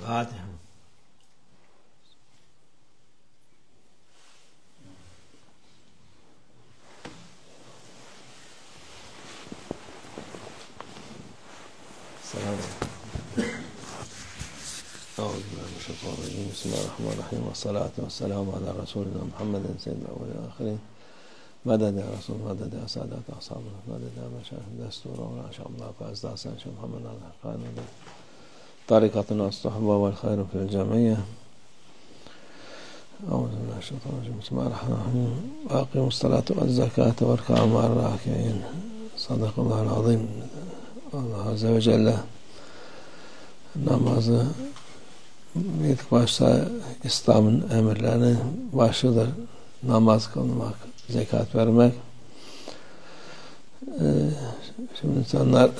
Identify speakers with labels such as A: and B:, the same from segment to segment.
A: Fatiha. Bismillahirrahmanirrahim. Ve salatu ve selamu ala Resulina Muhammedin seyyidina ve ahirin. Meded ya Resul, meded ya Sadat ashabına, meded ya meşayih destur ve aşamla fazla sen şu Muhammed al-Hakkani tarikatına astahba vel hayru fil cemiyye. Euzubillahimineşşeytanirracim. Bismillahirrahmanirrahim. Ve akimus salatu ve zekate ve rkâ'u ma'ar-râki'in. Sadakallahul azim. Allah Azze ve Celle namazı ilk başta İslam'ın emirlerinin başıdır. Namaz kılmak, zekat vermek. Şimdi insanlar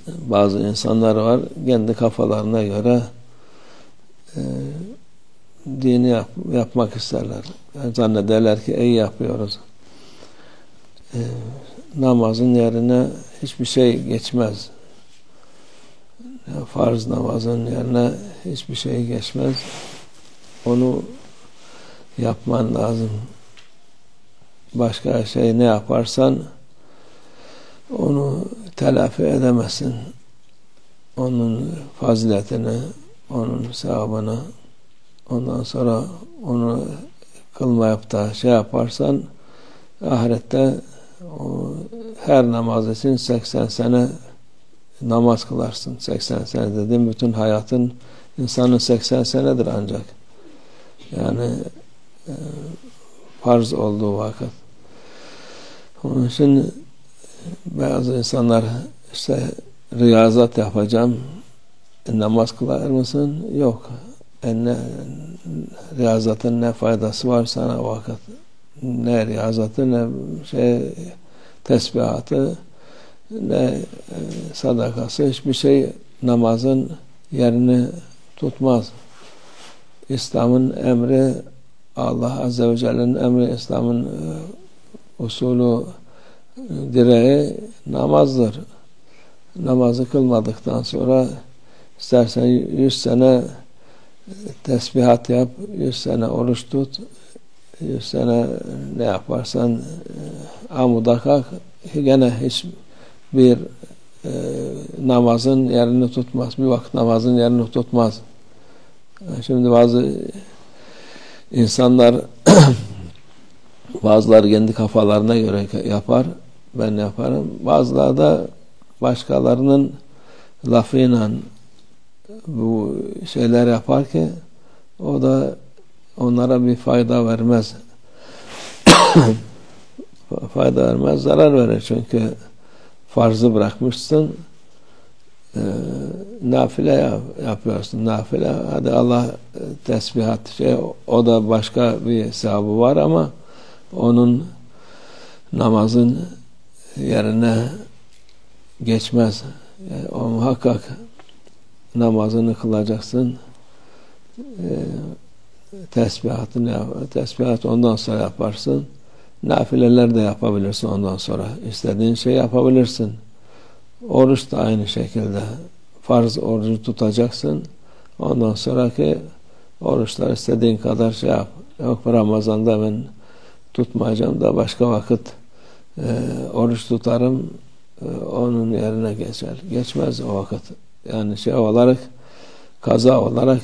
A: bazı insanlar var, kendi kafalarına göre dini yapmak isterler. Yani zannederler ki iyi yapıyoruz. Namazın yerine hiçbir şey geçmez. Farz namazın yerine hiçbir şey geçmez. Onu yapman lazım. Başka şey ne yaparsan onu telafi edemezsin. Onun faziletini, onun sevabını, ondan sonra onu kılmayıp da şey yaparsan ahirette her namaz için 80 sene namaz kılarsın. 80 sene dedim, bütün hayatın insanın 80 senedir ancak. Yani farz olduğu vakit. Onun için bazı insanlar işte riyazat yapacağım, namaz kılar mısın? Yok. Riyazatın ne faydası var sana vakit? Ne riyazatı, ne tesbihatı, ne sadakası, hiçbir şey namazın yerini tutmaz. İslam'ın emri, Allah Azze ve Celle'nin emri, İslam'ın usulü, direği namazdır. Namazı kılmadıktan sonra istersen 100 sene tesbihat yap, 100 sene oruç tut, 100 sene ne yaparsan amuda kalk, gene hiçbir namazın yerini tutmaz. Bir vakit namazın yerini tutmaz. Şimdi bazı insanlar bazıları kendi kafalarına göre yapar, ben yaparım. Bazıları da başkalarının lafıyla bu şeyler yapar ki o da onlara bir fayda vermez. Fayda vermez, zarar verir. Çünkü farzı bırakmışsın, nafile yapıyorsun. Nafile, hadi Allah tesbihat o da başka bir sevabı var ama onun namazın yerine geçmez. Yani o muhakkak namazını kılacaksın. Tesbihat ondan sonra yaparsın. Nafileler de yapabilirsin ondan sonra. İstediğin şey yapabilirsin. Oruç da aynı şekilde. Farz orucu tutacaksın. Ondan sonraki oruçlar istediğin kadar şey yap. Yok, Ramazan'da ben tutmayacağım da başka vakit oruç tutarım, onun yerine geçer. Geçmez o vakit. Yani şey olarak, kaza olarak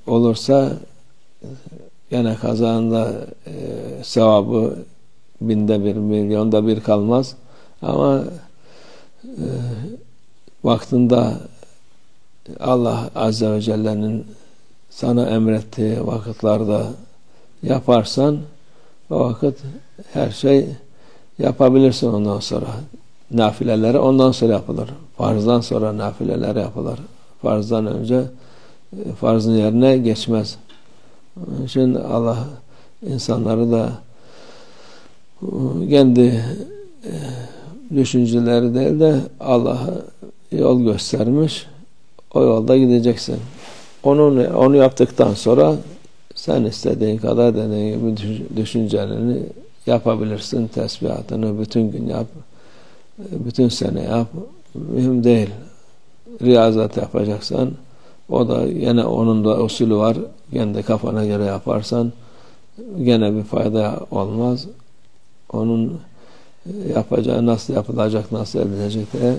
A: olursa gene kazanda sevabı 1000'de 1, milyonda 1 kalmaz. Ama vaktinde Allah Azze ve Celle'nin sana emrettiği vakitlerde yaparsan o vakit her şey yapabilirsin ondan sonra. Nafileleri ondan sonra yapılır. Farzdan sonra nafileler yapılır. Farzdan önce farzın yerine geçmez. Onun için Allah insanları da kendi düşünceleri değil de Allah'a yol göstermiş. O yolda gideceksin. Onu yaptıktan sonra sen istediğin kadar dediğin gibi düşüncelerini yapabilirsin. Tesbihatını bütün gün yap. Bütün sene yap. Mühim değil. riyazat yapacaksan, o da yine onun da usulü var. Kendi kafana göre yaparsan gene bir fayda olmaz. Onun yapacağı nasıl yapılacak, nasıl edilecek de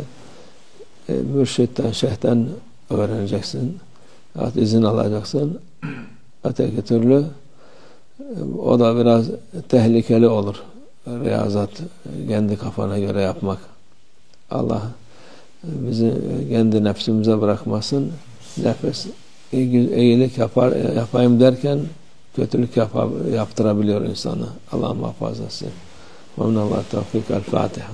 A: mürşitten, şeyhten öğreneceksin. İzin alacaksın. Öteki türlü o da biraz tehlikeli olur. Riyazat kendi kafana göre yapmak. Allah bizi kendi nefsimize bırakmasın. Nefes iyilik yapayım derken kötülük yaptırabiliyor insanı. Allah muhafaza etsin. Ve minallah tevfik. El Fatiha.